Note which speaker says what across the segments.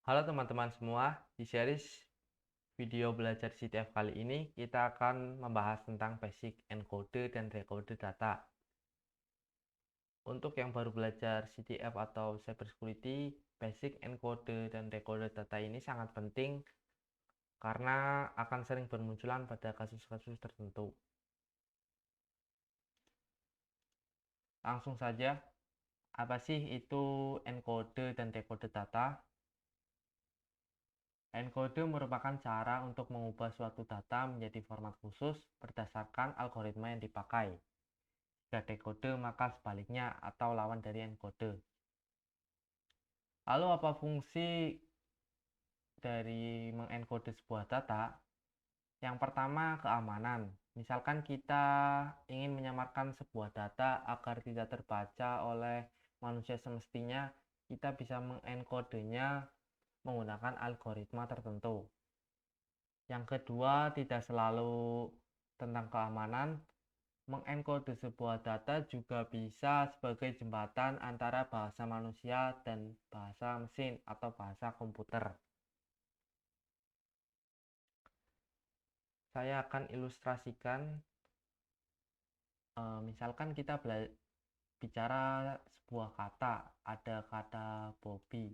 Speaker 1: Halo teman-teman semua, di series video belajar CTF kali ini kita akan membahas tentang basic encoder dan decoder data. Untuk yang baru belajar CTF atau cybersecurity, basic encoder dan decoder data ini sangat penting karena akan sering bermunculan pada kasus-kasus tertentu. Langsung saja, apa sih itu encoder dan decoder data? Encoder merupakan cara untuk mengubah suatu data menjadi format khusus berdasarkan algoritma yang dipakai. Jika decoder, maka sebaliknya atau lawan dari encoder. Lalu apa fungsi dari mengenkode sebuah data? Yang pertama, keamanan. Misalkan kita ingin menyamarkan sebuah data agar tidak terbaca oleh manusia semestinya, kita bisa mengenkodenya menggunakan algoritma tertentu. Yang kedua, tidak selalu tentang keamanan. Mengenkode sebuah data juga bisa sebagai jembatan antara bahasa manusia dan bahasa mesin atau bahasa komputer. Saya akan ilustrasikan, misalkan kita bicara sebuah kata, ada kata Bobby.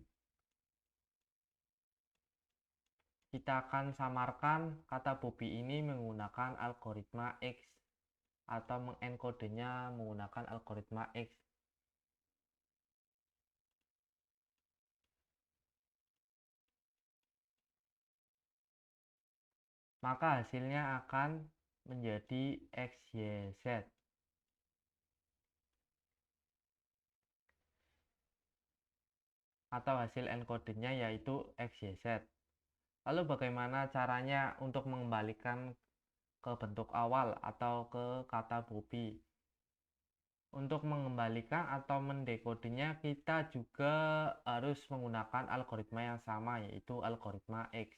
Speaker 1: Kita akan samarkan kata Bobby ini menggunakan algoritma X atau mengenkodenya menggunakan algoritma X. Maka hasilnya akan menjadi XYZ. Atau hasil encodernya yaitu XYZ. Lalu bagaimana caranya untuk mengembalikan ke bentuk awal atau ke kata Bobby? Untuk mengembalikan atau mendekodenya kita juga harus menggunakan algoritma yang sama yaitu algoritma X.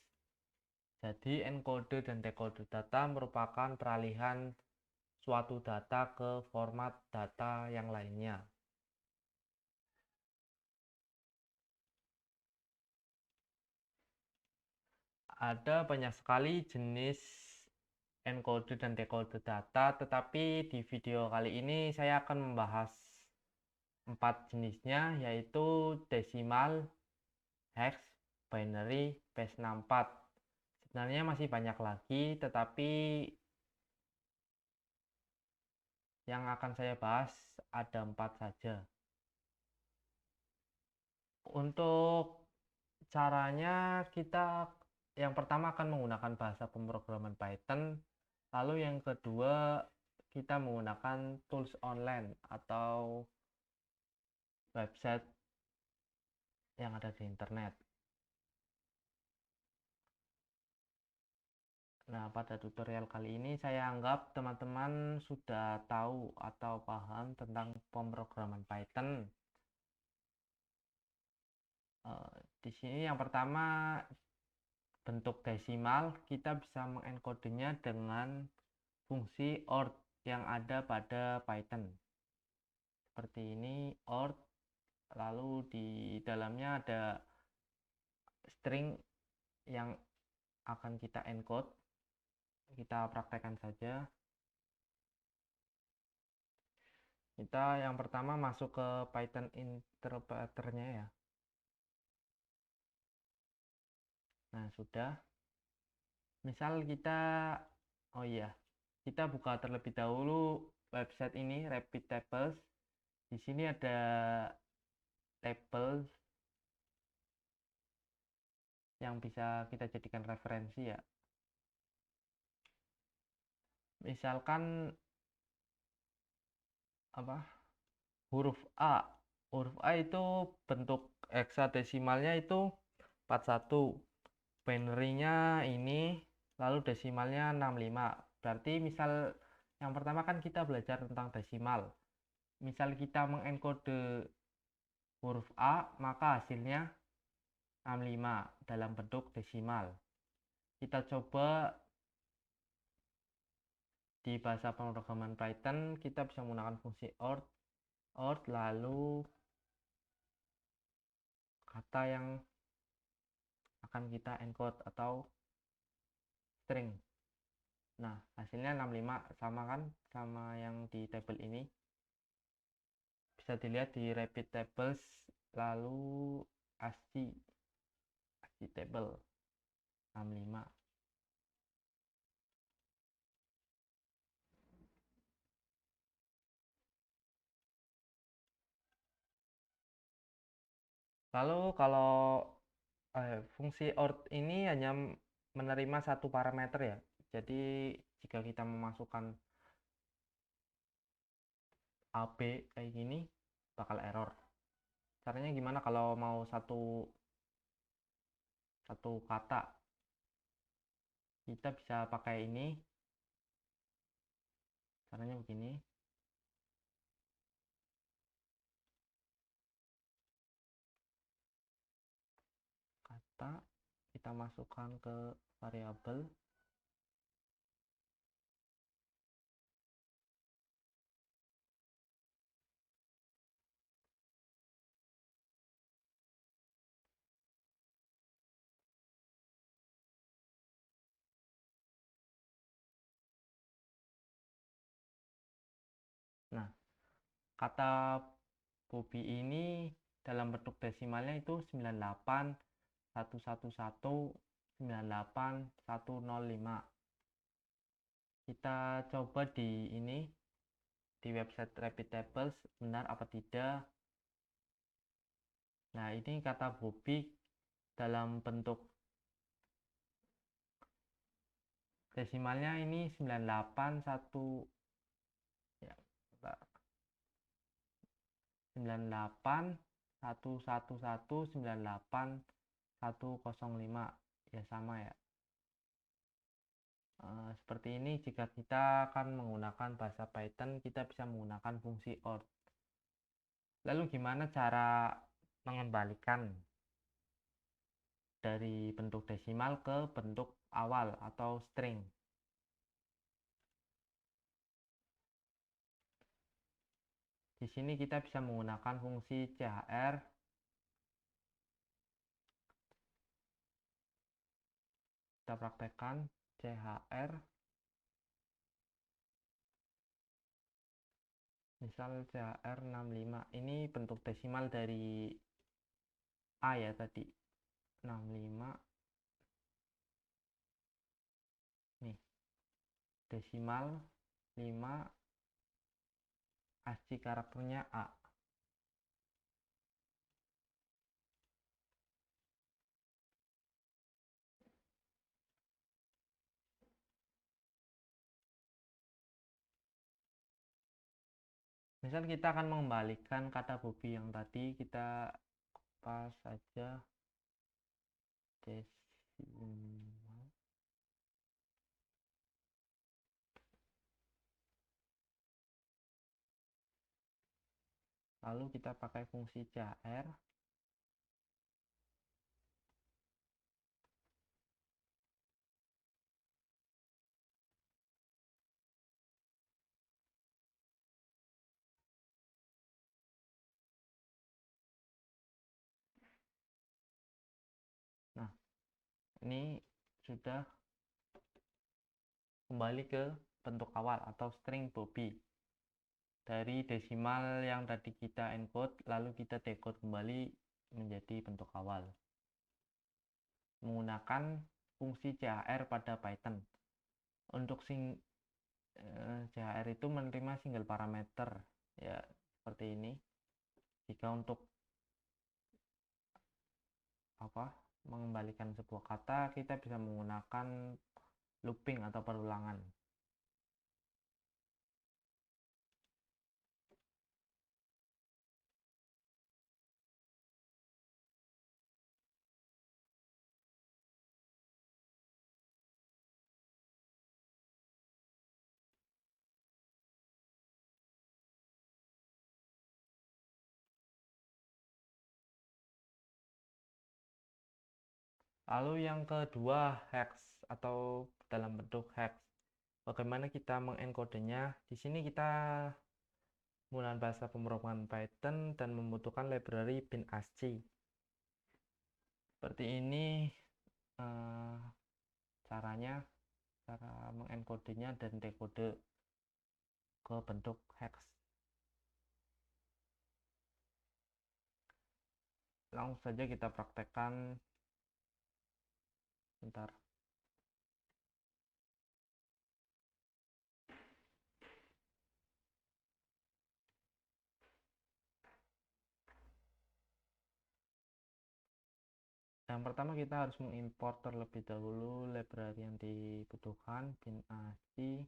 Speaker 1: Jadi encoder dan decoder data merupakan peralihan suatu data ke format data yang lainnya. Ada banyak sekali jenis encoder dan decoder data, tetapi di video kali ini saya akan membahas 4 jenisnya, yaitu desimal, hex, binary, base64. Sebenarnya masih banyak lagi, tetapi yang akan saya bahas ada 4 saja. Untuk caranya kita yang pertama akan menggunakan bahasa pemrograman Python, lalu yang kedua kita menggunakan tools online atau website yang ada di internet. Nah, pada tutorial kali ini saya anggap teman-teman sudah tahu atau paham tentang pemrograman Python. Di sini yang pertama bentuk desimal, kita bisa mengenkodenya dengan fungsi ORT yang ada pada Python. Seperti ini ORT, lalu di dalamnya ada string yang akan kita encode. Kita praktekkan saja. Kita yang pertama masuk ke Python interpreternya ya. Nah, sudah. Misal kita, oh iya, kita buka terlebih dahulu website ini, Rapid Tables. Di sini ada tables yang bisa kita jadikan referensi ya. Misalkan apa? Huruf A. Huruf A itu bentuk heksadesimalnya itu 41. Binary-nya ini, lalu desimalnya 65. Berarti misal yang pertama kan kita belajar tentang desimal. Misal kita mengenkode huruf A, maka hasilnya 65 dalam bentuk desimal. Kita coba di bahasa pemrograman Python, kita bisa menggunakan fungsi ORT lalu kata yang akan kita encode atau string. Nah, hasilnya 65 sama kan sama yang di tabel ini. Bisa dilihat di repeat tables lalu ASCII table 65. Lalu kalau fungsi OR ini hanya menerima satu parameter ya. Jadi jika kita memasukkan AB kayak gini bakal error. Caranya gimana kalau mau satu kata? Kita bisa pakai ini. Caranya begini. Kata kita masukkan ke variabel. Nah, kata Bobby ini dalam bentuk desimalnya itu 98.111.98.105. Kita coba di ini di website Rapid Tables benar apa tidak. Nah, ini kata Bobby dalam bentuk desimalnya ini 981 ya, 98.111.98.105 ya sama ya. Seperti ini jika kita akan menggunakan bahasa Python kita bisa menggunakan fungsi OR. Lalu gimana cara mengembalikan dari bentuk desimal ke bentuk awal atau string? Di sini kita bisa menggunakan fungsi CHR. Kita praktekkan CHR. Misal CHR 65. Ini bentuk desimal dari A ya tadi. 65. Nih. Desimal 5 ASCII karakternya A. Misal kita akan mengembalikan kata Bobby yang tadi, kita pas saja desimal. Lalu kita pakai fungsi CHR. Nah, ini sudah kembali ke bentuk awal atau string Bobby. Dari desimal yang tadi kita encode, lalu kita decode kembali menjadi bentuk awal. Menggunakan fungsi CHR pada Python. Untuk CHR itu menerima single parameter, ya seperti ini. Jika untuk mengembalikan sebuah kata, kita bisa menggunakan looping atau perulangan. Lalu yang kedua, hex atau dalam bentuk hex. Bagaimana kita mengenkodenya? Di sini kita menggunakan bahasa pemrograman Python dan membutuhkan library bin ASCII. Seperti ini eh, cara mengenkodenya dan dekode ke bentuk hex. Langsung saja kita praktekkan. Bentar. Yang pertama kita harus mengimport terlebih dahulu library yang dibutuhkan, bin.asi,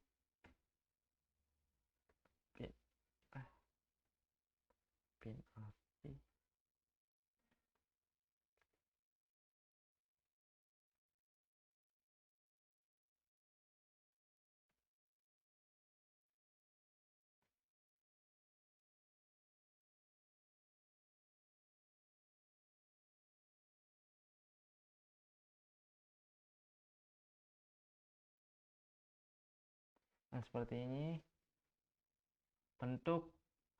Speaker 1: bin.asi. Nah, seperti ini bentuk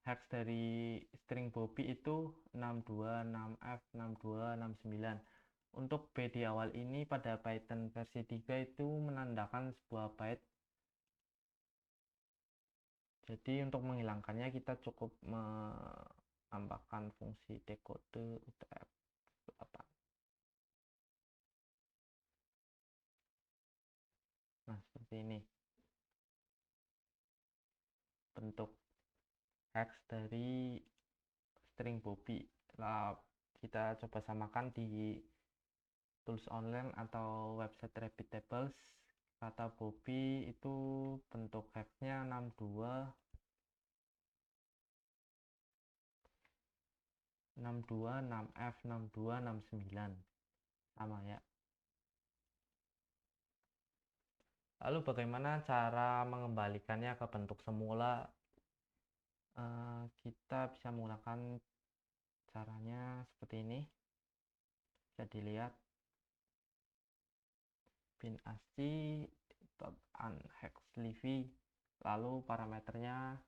Speaker 1: hex dari string Bobby itu 62, 6F, 62, 69. Untuk B di awal ini pada Python versi 3 itu menandakan sebuah byte. Jadi untuk menghilangkannya kita cukup menambahkan fungsi decode UTF-8. Nah, seperti ini bentuk hex dari string Bobby. Nah, kita coba samakan di tools online atau website Rabbitables. Kata Bobby itu bentuk hexnya 62, 62, 6F, 62, 69. Sama ya. Lalu bagaimana cara mengembalikannya ke bentuk semula? Kita bisa menggunakan caranya seperti ini. Bisa dilihat bin.asi.unhexlivy, lalu parameternya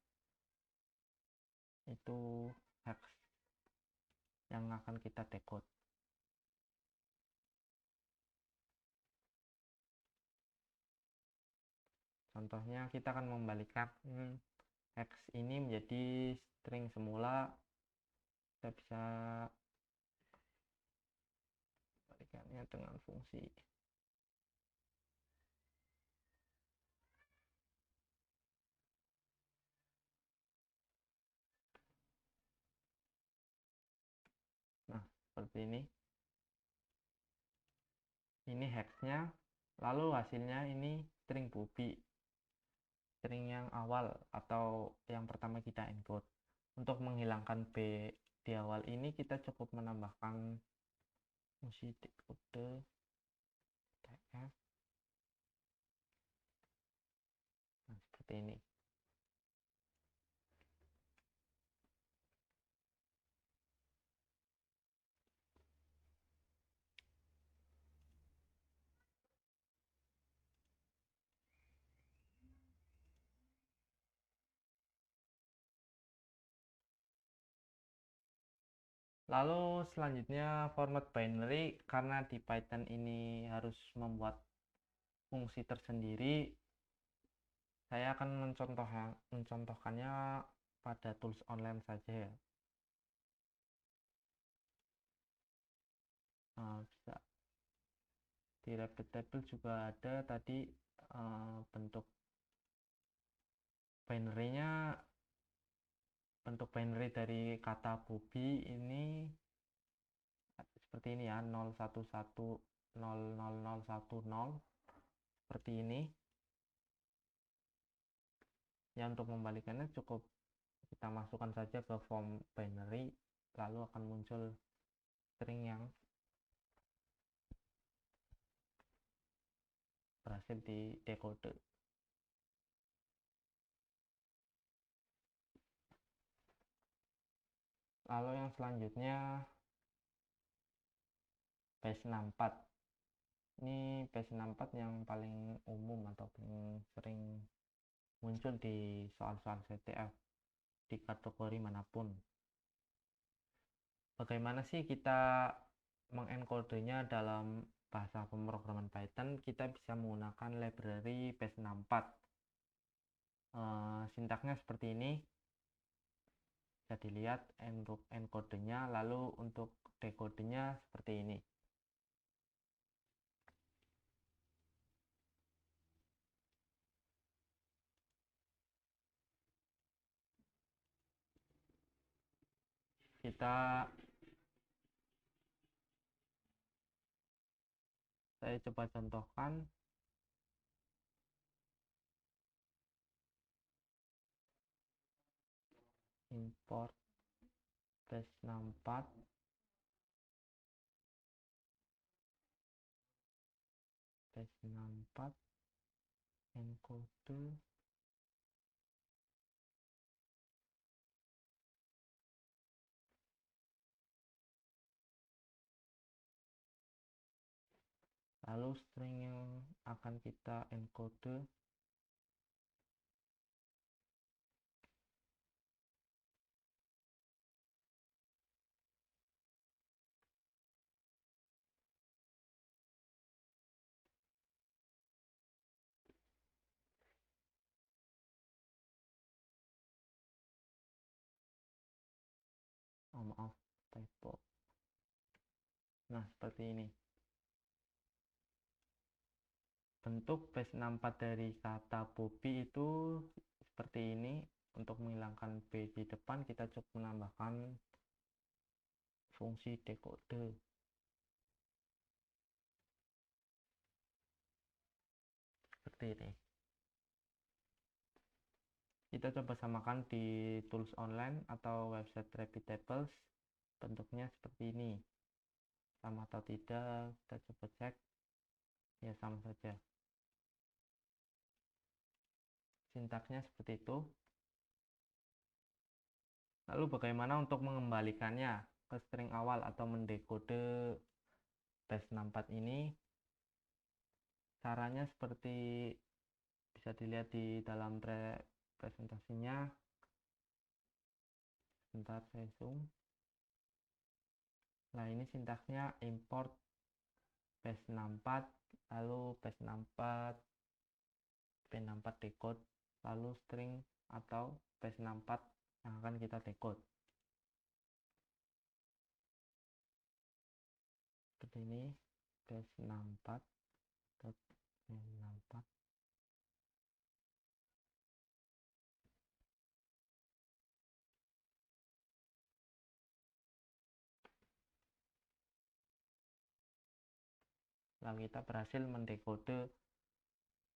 Speaker 1: itu hex yang akan kita decode. Contohnya kita akan membalikan hex ini menjadi string semula. Kita bisa balikannya dengan fungsi nah seperti ini hexnya, lalu hasilnya ini string Bobby, string yang awal atau yang pertama kita encode. Untuk menghilangkan B di awal ini kita cukup menambahkan fungsi decode TF. Nah, seperti ini. Lalu selanjutnya format binary, karena di Python ini harus membuat fungsi tersendiri, saya akan mencontohkannya pada tools online saja ya. Bisa di Rabbitable juga ada tadi bentuk binary-nya, bentuk binary dari kata Bobby ini seperti ini ya, 011000010 seperti ini ya. Untuk membalikannya cukup kita masukkan saja ke form binary, lalu akan muncul string yang berhasil di decode. Lalu yang selanjutnya base 64. Ini base 64 yang paling umum atau paling sering muncul di soal-soal CTF di kategori manapun. Bagaimana sih kita mengenkodenya dalam bahasa pemrograman Python, kita bisa menggunakan library base64. Sintaksnya seperti ini, bisa dilihat untuk encodenya, lalu untuk dekodenya seperti ini. Saya coba contohkan. Import base64 encode lalu string yang akan kita encode maaf, typo. Nah, seperti ini. Bentuk base64 dari kata Bobby itu seperti ini. Untuk menghilangkan B di depan, kita cukup menambahkan fungsi decode. Seperti ini. Kita coba samakan di tools online atau website Reputables. Bentuknya seperti ini. Sama atau tidak, kita coba cek. Ya, sama saja. Sintaksnya seperti itu. Lalu bagaimana untuk mengembalikannya ke string awal atau mendekode base64 ini? Caranya seperti bisa dilihat di dalam presentasinya. Sebentar, saya zoom. Nah, ini sintaksnya import base64, lalu base64 p64 decode, lalu string atau base64 yang akan kita decode. Seperti ini, base64 p64. Lalu kita berhasil mendekode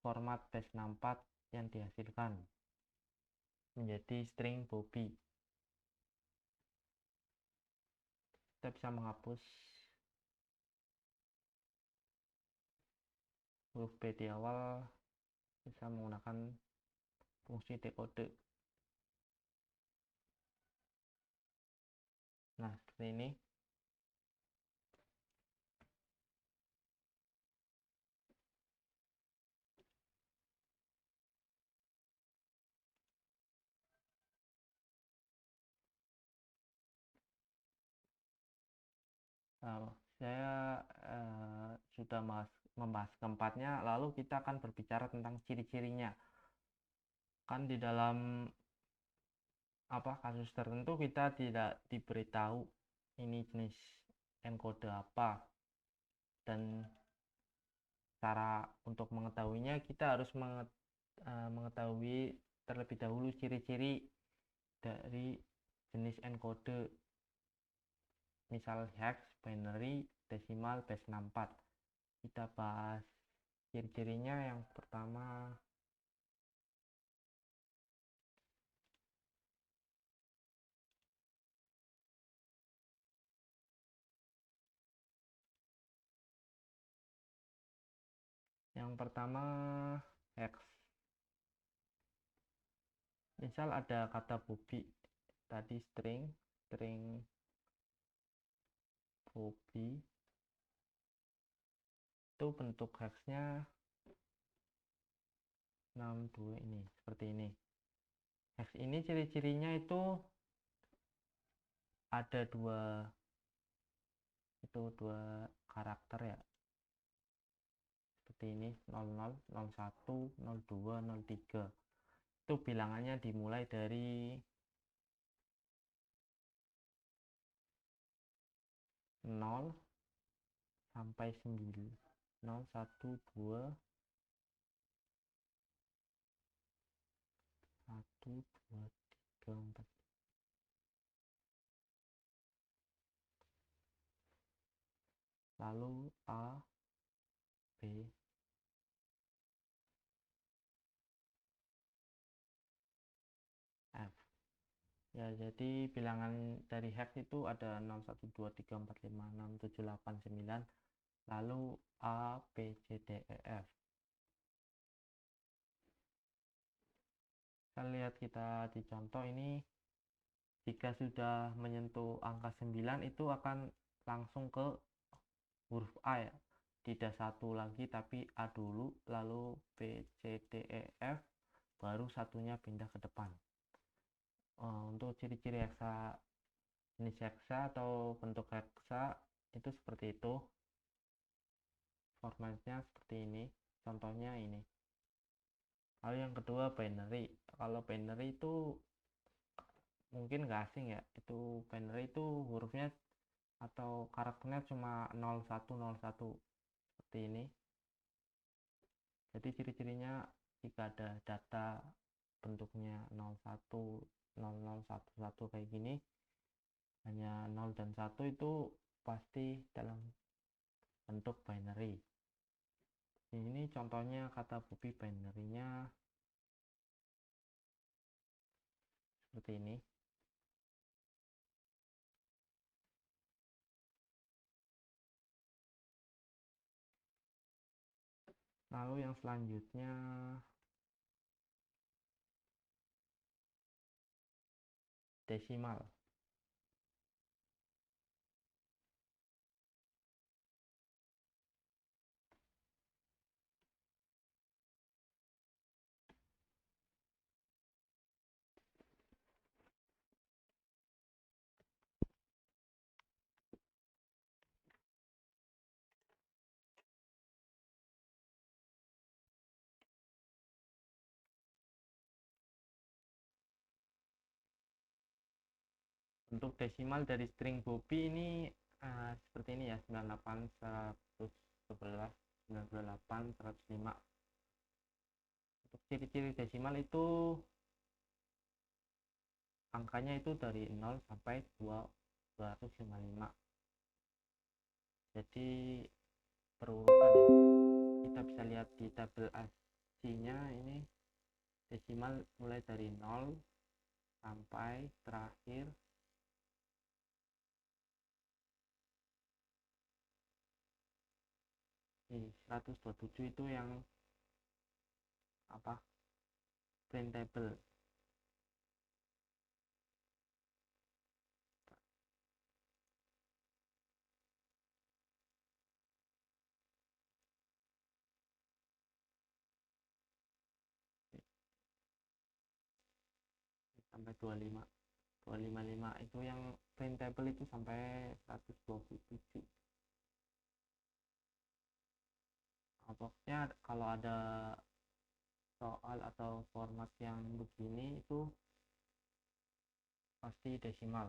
Speaker 1: format base64 yang dihasilkan menjadi string Bobby. Kita bisa menghapus huruf B di awal, bisa menggunakan fungsi decode. Nah, seperti ini. Saya sudah membahas keempatnya, lalu kita akan berbicara tentang ciri-cirinya. Kan di dalam kasus tertentu kita tidak diberitahu ini jenis encode apa, dan cara untuk mengetahuinya kita harus mengetahui terlebih dahulu ciri-ciri dari jenis encode, misal hex, binary, desimal, base64. Kita bahas ciri-cirinya. Yang pertama, hex. Misal ada kata Bobby tadi, string Bobby, itu bentuk hexnya 62 ini, seperti ini. Hex ini ciri-cirinya itu ada dua karakter ya. seperti ini 00, 01, 02, 03. Itu bilangannya dimulai dari 0 sampai 9. 0, 1, 2, 1, 2, 3, 4. Lalu A, B, F. Ya, jadi bilangan dari hex itu ada 0, 1, 2, 3, 4, 5, 6, 7, 8, 9. Lalu A, B, C, D, E, F. Kita di contoh ini, jika sudah menyentuh angka 9 itu akan langsung ke huruf A ya. Tidak satu lagi tapi A dulu, lalu B, C, D, E, F, baru satunya pindah ke depan. Untuk ciri-ciri heksa, jenis heksa atau bentuk heksa itu seperti itu. Formatnya seperti ini, contohnya ini. Lalu yang kedua binary. Kalau binary itu mungkin nggak asing ya, itu binary itu hurufnya atau karakternya cuma 0101 seperti ini. Jadi ciri-cirinya jika ada data bentuknya 01, 0011 kayak gini, hanya 0 dan 1 itu pasti dalam bentuk binary. Ini contohnya kata Bobby binary-nya seperti ini. Lalu yang selanjutnya desimal. Untuk desimal dari string Bobby ini seperti ini ya, 98, 111, 98, 105. Untuk ciri-ciri desimal itu angkanya itu dari 0 sampai 255. Jadi berurutan ya. Kita bisa lihat di tabel AC-nya ini desimal mulai dari 0 sampai terakhir di 127 itu yang apa? Printable. Sampai 25, 255 itu yang printable itu sampai 127. Pokoknya kalau ada soal atau format yang begini itu pasti desimal.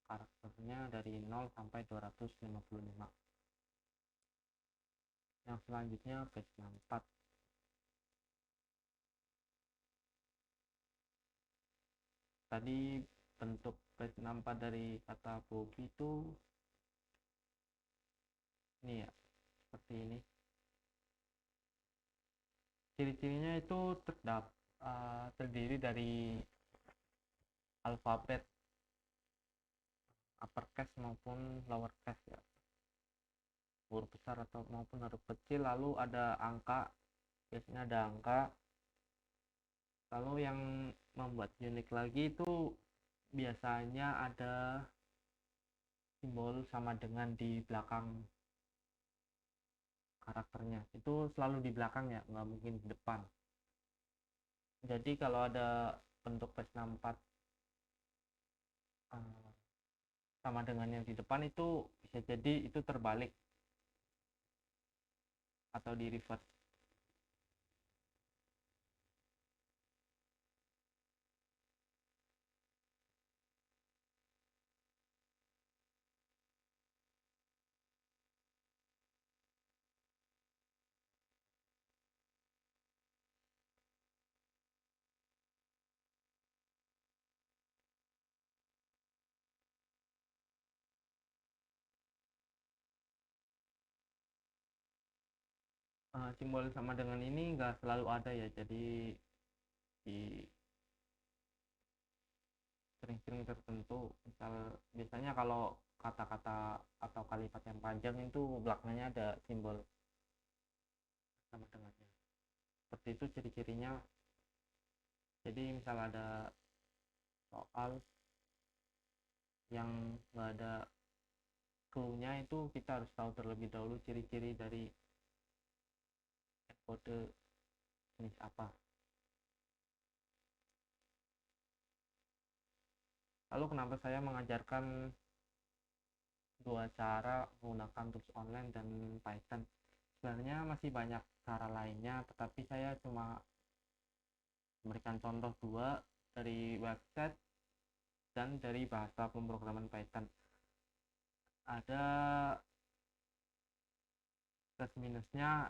Speaker 1: Karakternya dari 0 sampai 255. Yang selanjutnya base 64. Tadi bentuk base 64 dari kata Bobby itu ini ya, seperti ini. Ciri-cirinya itu terdiri dari alfabet uppercase maupun lowercase ya, huruf besar atau maupun huruf kecil, lalu ada angka, biasanya ada angka. Lalu yang membuat unik lagi itu biasanya ada simbol sama dengan di belakang karakternya, itu selalu di belakang ya, nggak mungkin di depan. Jadi kalau ada bentuk base 64 sama dengan yang di depan itu bisa jadi itu terbalik, atau di reverse. Simbol sama dengan ini nggak selalu ada ya, jadi di sering-sering tertentu, misal biasanya kalau kata-kata atau kalimat yang panjang itu belakangnya ada simbol sama dengannya. Seperti itu ciri-cirinya. Jadi misal ada soal yang nggak ada clue-nya, itu kita harus tahu terlebih dahulu ciri-ciri dari kode jenis apa. Lalu kenapa saya mengajarkan dua cara menggunakan tools online dan Python? Sebenarnya masih banyak cara lainnya, tetapi saya cuma memberikan contoh dua dari website dan dari bahasa pemrograman Python. Ada plus minusnya.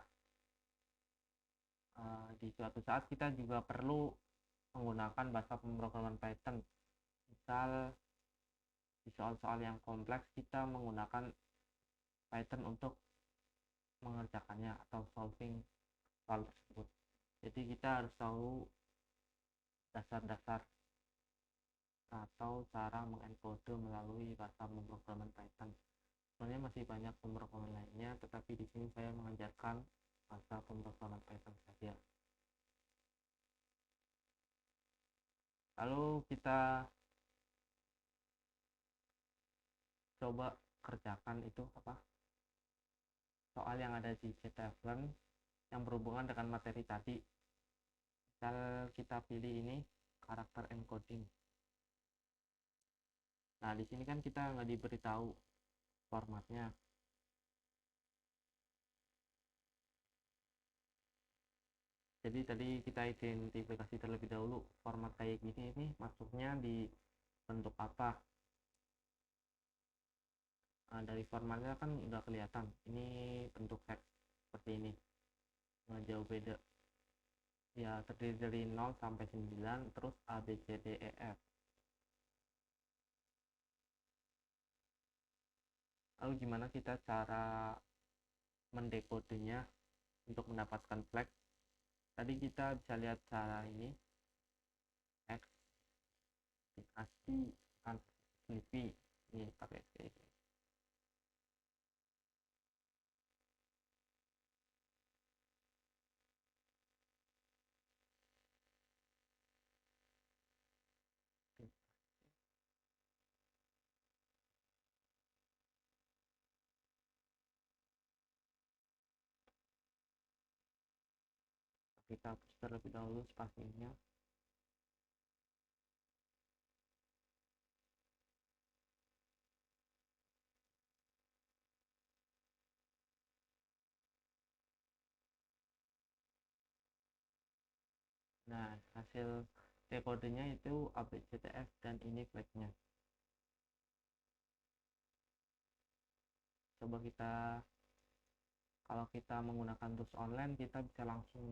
Speaker 1: Di suatu saat kita juga perlu menggunakan bahasa pemrograman Python. Misal di soal-soal yang kompleks kita menggunakan Python untuk mengerjakannya atau solving soal tersebut. Jadi kita harus tahu dasar-dasar atau cara mengenkode melalui bahasa pemrograman Python. Sebenarnya masih banyak pemrograman lainnya, tetapi di sini saya mengajarkan bahasa pemrograman Python saja. Lalu kita coba kerjakan itu apa? Soal yang ada di JTFlearn yang berhubungan dengan materi tadi. Misal kita pilih ini karakter encoding. Nah, di sini kan kita nggak diberitahu formatnya. Jadi tadi kita identifikasi terlebih dahulu format kayak gini ini masuknya di bentuk apa. Nah, dari formatnya kan udah kelihatan ini bentuk hex seperti ini, nggak jauh beda ya, terdiri dari 0 sampai 9 terus A B C D E F. Lalu gimana kita cara mendekodenya untuk mendapatkan flag? Tadi kita bisa lihat cara ini, X ASCII kan Sleepy, ini pakai kayak gini. Kita hapus terlebih dahulu spasinya. Nah, hasil dekodenya itu ABCDF dan ini flagnya. Coba kita, kalau kita menggunakan tools online, kita bisa langsung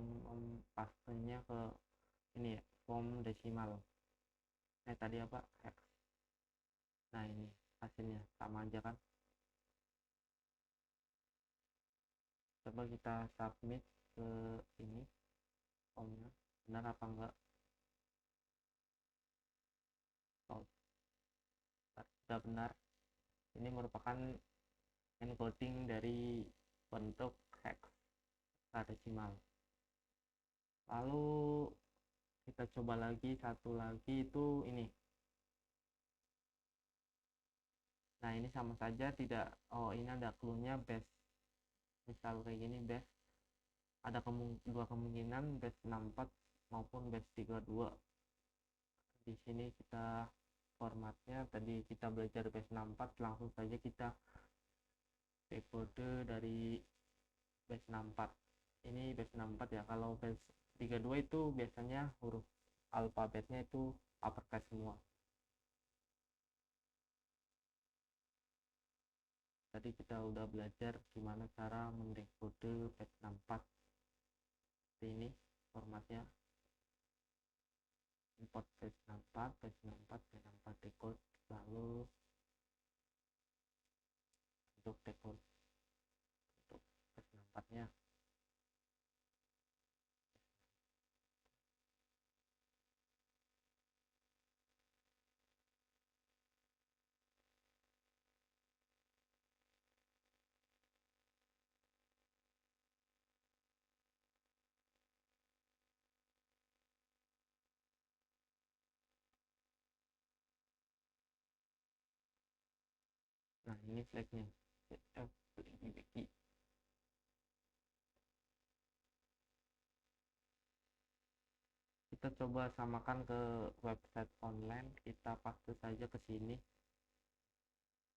Speaker 1: pastenya ke ini ya, form desimal. Tadi apa? Hex. Nah, ini hasilnya sama aja kan. Coba kita submit ke ini formnya, benar apa enggak. Oh, sudah benar. Ini merupakan encoding dari bentuk hexadesimal. Lalu kita coba lagi satu lagi, itu ini. Nah, ini sama saja tidak. Oh, ini ada clue-nya base. Misal kayak gini, base ada dua kemungkinan, base 64 maupun base 32. Di sini kita formatnya, tadi kita belajar base 64, langsung saja kita dekode dari base 64. ini base 64 ya. Kalau base 32 itu biasanya huruf alfabetnya itu uppercase semua. Tadi kita udah belajar gimana cara mendekode base 64. Seperti ini formatnya, import base 64, base 64, base 64 decode, lalu untuk decode untuk base 64 nya. Nah, ini flagnya. Kita coba samakan ke website online, kita paste saja ke sini.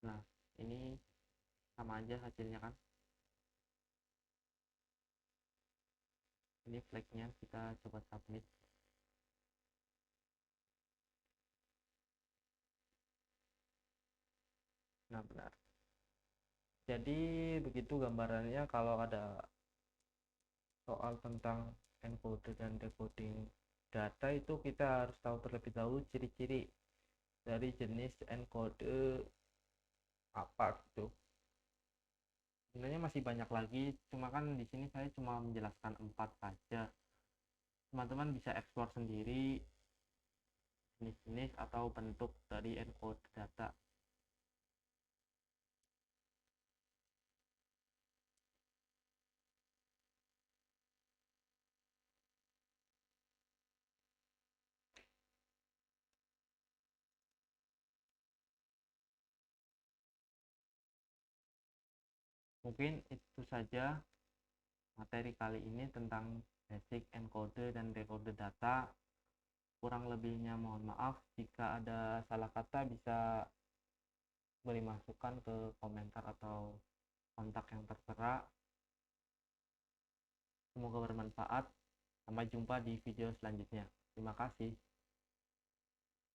Speaker 1: Nah, ini sama aja hasilnya kan. Ini flagnya, kita coba submit. Nah, benar. Jadi begitu gambarannya. Kalau ada soal tentang encoder dan decoding data, itu kita harus tahu terlebih dahulu ciri-ciri dari jenis encoder apa gitu. Sebenarnya masih banyak lagi, cuma kan di sini saya cuma menjelaskan 4 saja. Teman-teman bisa eksplor sendiri jenis-jenis atau bentuk dari encoder data. Mungkin itu saja materi kali ini tentang basic encoder dan decoder data. Kurang lebihnya mohon maaf. Jika ada salah kata bisa beri masukan ke komentar atau kontak yang tertera. Semoga bermanfaat. Sampai jumpa di video selanjutnya. Terima kasih.